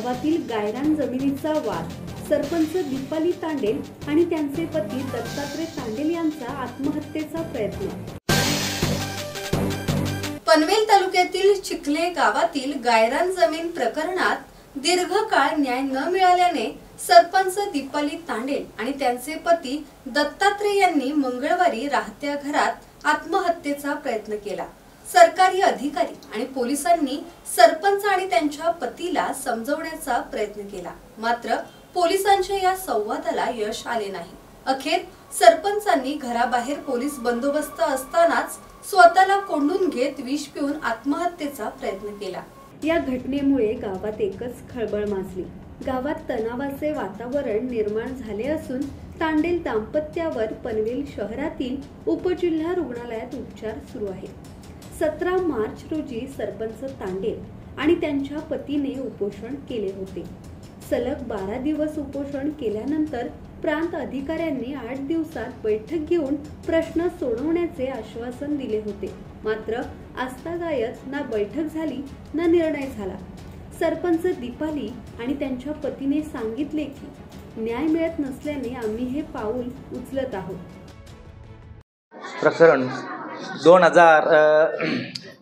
गावातील गायरान जमिनीचा वाद, सरपंच दीपाली तांडेल आणि त्यांचे पती दत्तात्रय तांडेल यांचा आत्महत्येचा प्रयत्न। पनवेल तालुक्यातील चिखले गावातील गायरान जमीन प्रकरणात दीर्घकाळ न्याय न मिळाल्याने सरपंच दीपाली तांडेल आणि त्यांचे पती दत्तात्रय यांनी मंगळवारी राहत्या घरात आत्महत्येचा प्रयत्न केला। सरकारी अधिकारी आणि पोलिसांनी सरपंच आणि त्यांच्या पतीला समजवण्याचा प्रयत्न केला, मात्र पोलिसांच्या या संवादाला यश आले नाही। अखेर सरपंचांनी घराबाहेर पोलीस बंदोबस्त असतानाच स्वतःला कोंडून घेत विष पिऊन आत्महत्येचा प्रयत्न केला। या घटनेमुळे गावात एकच खळबळ माजली। गावात तणावाचे वातावरण निर्माण झाले असून तांडेल दाम्पत्यावर पनवेल शहरातील उपजिल्हा रुग्णालयात उपचार सुरू आहेत। 17 मार्च रोजी सरपंच तांडेल आणि त्यांच्या पतीने उपोषण केले होते। सलग 12 दिवस उपोषण केल्यानंतर प्रांत अधिकाऱ्यांनी 8 दिवसात बैठक घेऊन प्रश्न सोडवण्याचे आश्वासन दिले होते, मात्र आजतागायत ना बैठक झाली ना निर्णय झाला। सरपंच दीपाली आणि त्यांच्या पतीने सांगितले की न्याय मिळत नसल्याने आम्ही हे पाऊल उचलत आहोत। प्रकरण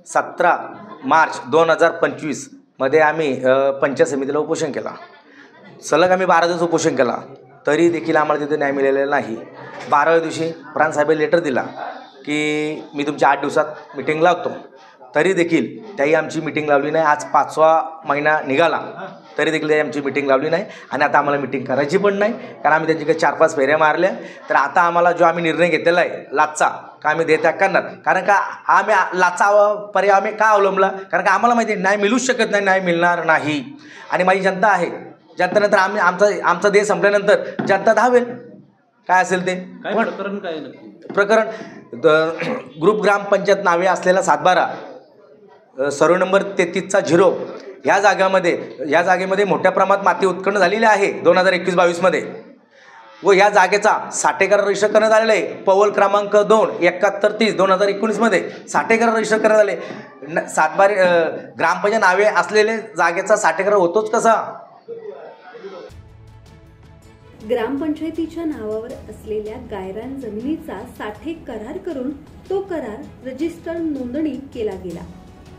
17 मार्च 2025 मध्ये आम्ही पंचायत समितीला उपोषण केला। सलग आम्ही 12 दिवस उपोषण केला, तरी देखील आम्हाला तिथे न्याय मिळालेला नाही। 12व्या दिवशी प्रांत साहेबांनी लेटर दिला की मी तुमच्या 8 दिवसात मीटिंग लावतो, तरी देखील त्याही आमची मीटिंग लावली नाही। आज 5वा महिना निघाला तरी देखील त्याही आमची मीटिंग लावली नाही आणि आता आम्हाला मीटिंग करायची पण नाही, कारण आम्ही त्यांची काही 4-5 फेऱ्या मारल्या। तर आता आम्हाला जो आम्ही निर्णय घेतलेला आहे लाचचा का आम्ही देत्याग करणार, कारण का आम्ही लाचा पर्याय आम्ही का अवलंबला, कारण का आम्हाला माहिती आहे न्याय मिळूच शकत नाही, न्याय मिळणार नाही। आणि माझी जनता आहे, जनतेनंतर आम्ही आमचा देश संपल्यानंतर जनता धावेल काय असेल ते। प्रकरण काय प्रकरण ग्रुप ग्रामपंचायत नावे असलेला 712 सर्व नंबर 33/0 या जागेमध्ये मोठ्या प्रमाणात माती उत्खनन झालेली आहे 2021-22 मध्ये, व या जागेचा साठेकर रजिस्टर करण्यात आलेला आहे। पवल क्रमांक 2 7130 2019 मध्ये साठेकर रजिस्टर करण्यात आले। 712 ग्रामपंचायत नावे असलेले जागेचा साठेकर होतोच कसा? ग्रामपंचायतीच्या नावावर असलेल्या गायरान जमिनीचा साठे करार करून तो करार रजिस्टर नोंदणी केला गेला।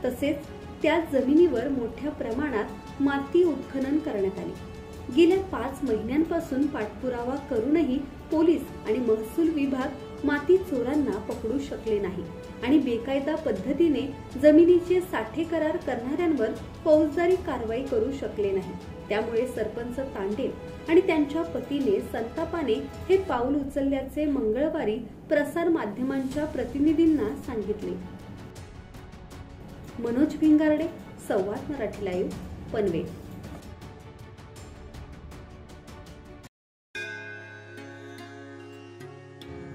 तसेच त्याच जमिनीवर मोठ्या प्रमाणात माती उत्खनन करण्यात आली। गेल्या 5 महिन्यांपासून पाठपुरावा करूनही पोलीस आणि महसूल विभाग माती चोरांना पकडू शकले नाही आणि बेकायदा पद्धतीने जमिनीचे साठे करार करणाऱ्यांवर फौजदारी कारवाई करू शकले नाही। त्यामुळे सरपंच तांडेल आणि त्यांच्या पतीने संतापाने हे पाऊल उचलल्याचे मंगळवारी प्रसार माध्यमांच्या प्रतिनिधींना सांगितले। मनोज भिंगारडे, संवाद मराठी लाईव्ह, पनवेल।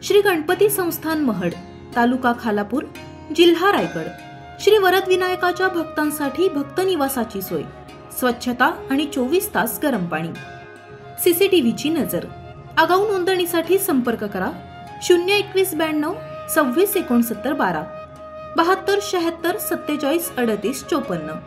श्री गणपती संस्थान महड, तालुका खालापूर, जिल्हा रायगड। श्री वरद विनायकाच्या भक्तांसाठी भक्त निवासाची सोय, स्वच्छता आणि 24 तास गरम पाणी, सीसीटीव्हीची नजर। आगाऊ नोंदणीसाठी संपर्क करा 02192 26 69 12 72 76 47 38 54।